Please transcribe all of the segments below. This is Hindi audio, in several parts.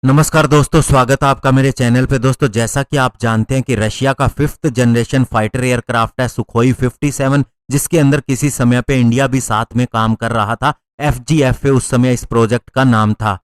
नमस्कार दोस्तों, स्वागत है आपका मेरे चैनल पे। दोस्तों, जैसा कि आप जानते हैं कि रशिया का 5th जनरेशन फाइटर एयरक्राफ्ट है सुखोई 57, जिसके अंदर किसी समय पे इंडिया भी साथ में काम कर रहा था। FGFA उस समय इस प्रोजेक्ट का नाम था।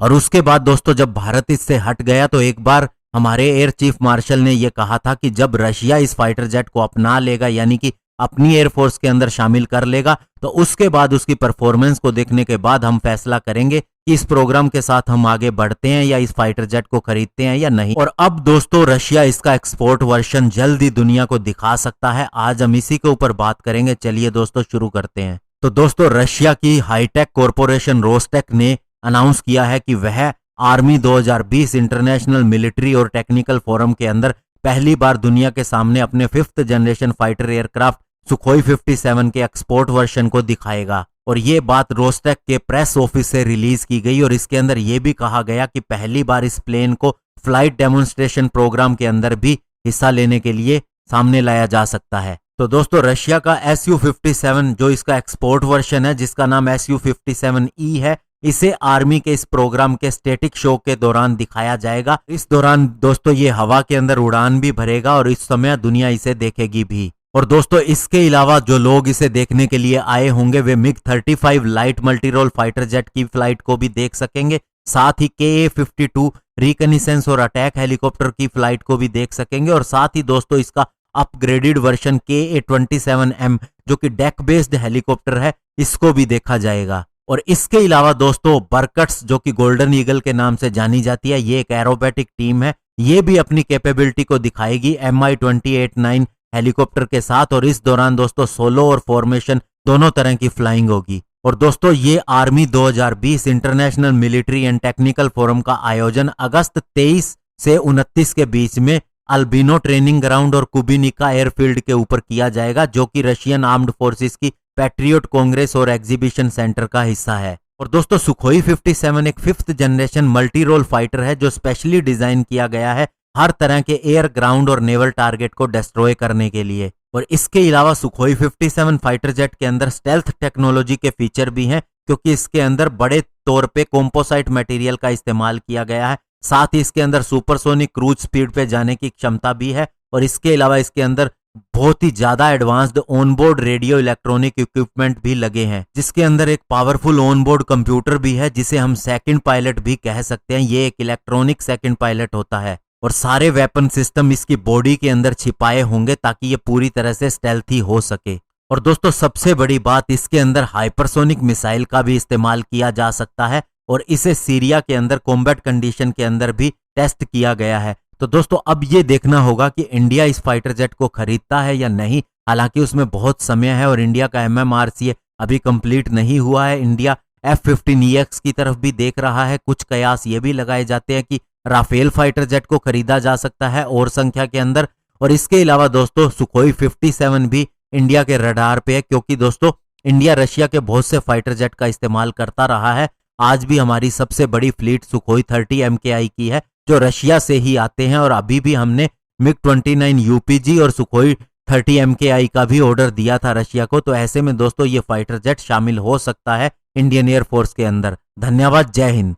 और उसके बाद दोस्तों, जब भारत इससे हट गया तो एक बार हमारे एयर चीफ मार्शल ने यह कहा था कि जब रशिया इस फाइटर जेट को अपना लेगा, यानी कि अपनी एयरफोर्स के अंदर शामिल कर लेगा, तो उसके बाद उसकी परफॉर्मेंस को देखने के बाद हम फैसला करेंगे कि इस प्रोग्राम के साथ हम आगे बढ़ते हैं या इस फाइटर जेट को खरीदते हैं या नहीं। और अब दोस्तों, रशिया इसका एक्सपोर्ट वर्जन जल्द ही दुनिया को दिखा सकता है। आज हम इसी के ऊपर बात करेंगे। चलिए दोस्तों, शुरू करते हैं। तो दोस्तों, रशिया की हाईटेक कॉरपोरेशन रोस्टेक ने अनाउंस किया है कि वह आर्मी 2020 इंटरनेशनल मिलिट्री और टेक्निकल फोरम के अंदर पहली बार दुनिया के सामने अपने 5th generation fighter aircraft Sukhoi 57 के एक्सपोर्ट वर्जन को दिखाएगा। और ये बात रोस्टेक के प्रेस ऑफिस से रिलीज की गई और इसके अंदर यह भी कहा गया कि पहली बार इस प्लेन को फ्लाइट डेमोन्स्ट्रेशन प्रोग्राम के अंदर भी हिस्सा लेने के लिए सामने लाया जा सकता है। तो दोस्तों, रशिया का Su-57 जो इसका एक्सपोर्ट वर्जन है, जिसका नाम Su-57E है, इसे आर्मी के इस प्रोग्राम के स्टैटिक शो के दौरान दिखाया जाएगा। इस दौरान दोस्तों ये हवा के अंदर उड़ान भी भरेगा और इस समय दुनिया इसे देखेगी भी। और दोस्तों, इसके अलावा जो लोग इसे देखने के लिए आए होंगे वे MiG-35 light multirole fighter jet की फ्लाइट को भी देख सकेंगे। साथ ही Ka-52 रिकनिसेंस और अटैक हेलीकॉप्टर की फ्लाइट को भी देख सकेंगे। और साथ ही दोस्तों, इसका अपग्रेडेड वर्जन Ka-27M जो कि डेक बेस्ड हेलीकॉप्टर है, इसको भी देखा जाएगा। और इसके अलावा दोस्तों, बरकट्स जो कि गोल्डन ईगल के नाम से जानी जाती है, ये एक एरोबेटिक टीम है। ये भी अपनी कैपेबिलिटी को दिखाएगी Mi-28-9 हेलीकॉप्टर के साथ। और इस दौरान दोस्तों, सोलो और फॉर्मेशन दोनों तरह की फ्लाइंग होगी। और दोस्तों, ये army 2020 international military and technical forum का आयोजन अगस्त 23 से 29 के बीच में अल्बिनो ट्रेनिंग ग्राउंड और कुबिनिका एयरफील्ड के ऊपर किया जाएगा, जो कि रशियन आर्म्ड फोर्सेस की पैट्रियट कांग्रेस और एग्जीबिशन सेंटर का हिस्सा है। और दोस्तों, सुखोई 57 एक 5th generation multi role fighter है जो स्पेशली डिजाइन किया गया है हर तरह के एयर, ग्राउंड और नेवल टारगेट को डिस्ट्रॉय करने के लिए। और इसके अलावा सुखोई 57 फाइटर जेट के अंदर स्टेल्थ टेक्नोलॉजी के फीचर भी हैं, क्योंकि इसके अंदर बड़े तौर पे कॉम्पोसाइट मटेरियल का इस्तेमाल किया गया है। साथ ही इसके अंदर सुपरसोनिक क्रूज स्पीड पे जाने की क्षमता भी है। और इसके अलावा इसके अंदर बहुत ही ज्यादा advanced onboard radio electronic equipment भी लगे हैं, जिसके अंदर एक पावरफुल ऑनबोर्ड कंप्यूटर भी है, जिसे हम सेकंड पायलट भी कह सकते हैं। ये एक इलेक्ट्रॉनिक सेकंड पायलट होता है। और सारे वेपन सिस्टम इसकी बॉडी के अंदर छिपाए होंगे ताकि ये पूरी तरह से स्टेल्थी हो सके। और दोस्तों, सबसे बड़ी बात, इसके अंदर हाइपरसोनिक मिसाइल का भी इस्तेमाल किया जा सकता है और इसे सीरिया के अंदर कॉम्बैट कंडीशन के अंदर भी टेस्ट किया गया है। तो दोस्तों, अब ये देखना होगा कि इंडिया इस फाइटर जेट को खरीदता है या नहीं। हालांकि उसमें बहुत समय है और इंडिया का MMRCA अभी कंप्लीट नहीं हुआ है। इंडिया F-15EX की तरफ भी देख रहा है। कुछ कयास ये भी लगाए जाते हैं कि राफेल फाइटर जेट को खरीदा जा सकता है और संख्या के अंदर। और इसके अलावा दोस्तों, सुखोई 57 भी इंडिया के रडार पे है, क्योंकि दोस्तों, इंडिया रशिया के बहुत से फाइटर जेट का इस्तेमाल करता रहा है। आज भी हमारी सबसे बड़ी फ्लीट सुखोई 30 MKI की है, जो रशिया से ही आते हैं। और अभी भी हमने MiG-29 UPG और सुखोई 30 MKI का भी ऑर्डर दिया था रशिया को। तो ऐसे में दोस्तों, ये फाइटर जेट शामिल हो सकता है इंडियन एयरफोर्स के अंदर। धन्यवाद। जय हिंद।